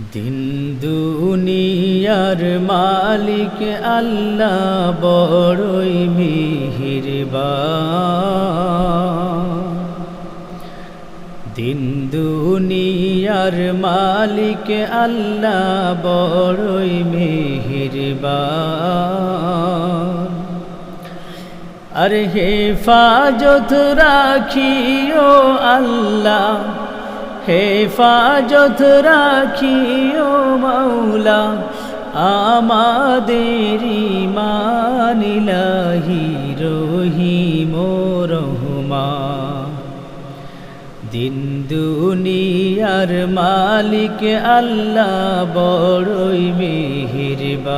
দিন দুনিয়ার মালিক আল্লাহ বড়ই মেহেরবান। দিন দুনিয়ার মালিক আল্লাহ বড়ই মেহেরবান। আর হেফাজত রাখিও আল্লাহ, হেফাজত রাখিও মাওলা আমাদের ঈমান ইলাহি রহিম রহমান। দিন দুনিয়ার মালিক আল্লাহ বড়ই মেহেরবান।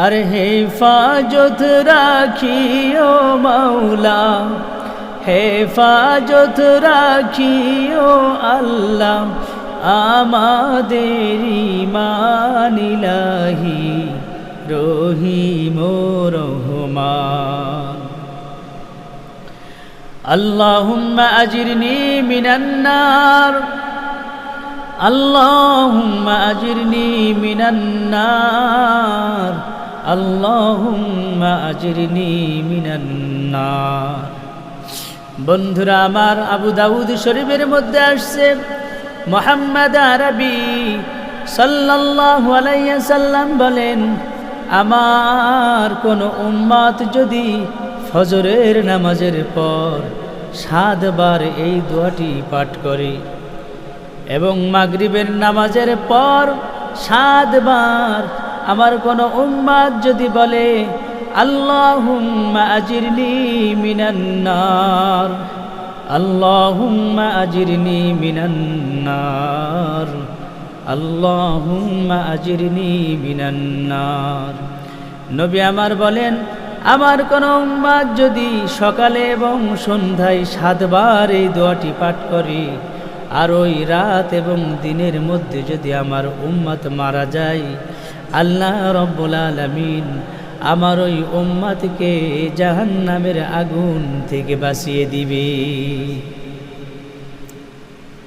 আর হেফাজত রাখিও মাওলা, হেফাজত রাখিও আল্লাহ আমাদের ঈমান ইলাহি রহিম রহমান। আল্লাহুম্মা আজিরনি মিনান নার, আল্লাহুম্মা আজিরনি মিনান নার, আল্লাহুম্মা আজিরনি মিনান নার। বন্ধুরা আমার, আবু দাউদ শরীফের মধ্যে আসছে মুহাম্মদ আরবি সাল্লাল্লাহু আলাইহি সাল্লাম বলেন, আমার কোন উম্মত যদি ফজরের নামাজের পর 7 বার এই দোয়াটি পাঠ করে এবং মাগরিবের নামাজের পর 7 বার আমার কোন উম্মত যদি বলে আল্লাহুম্মা আজিরনি মিনান নার, আল্লাহুম্মা আজিরনি মিনান নার, আল্লাহুম্মা আজিরনি মিনান নার। নবী আমার বলেন, আমার কোন উম্মত যদি সকালে এবং সন্ধ্যায় 7 বার এই দোয়াটি পাঠ করে আর ওই রাত এবং দিনের মধ্যে যদি আমার উম্মত মারা যায়, আল্লাহ রব্বুল আলামিন আমার ওই উম্মতকে জাহান্নামের আগুন থেকে বাঁচিয়ে দিবে।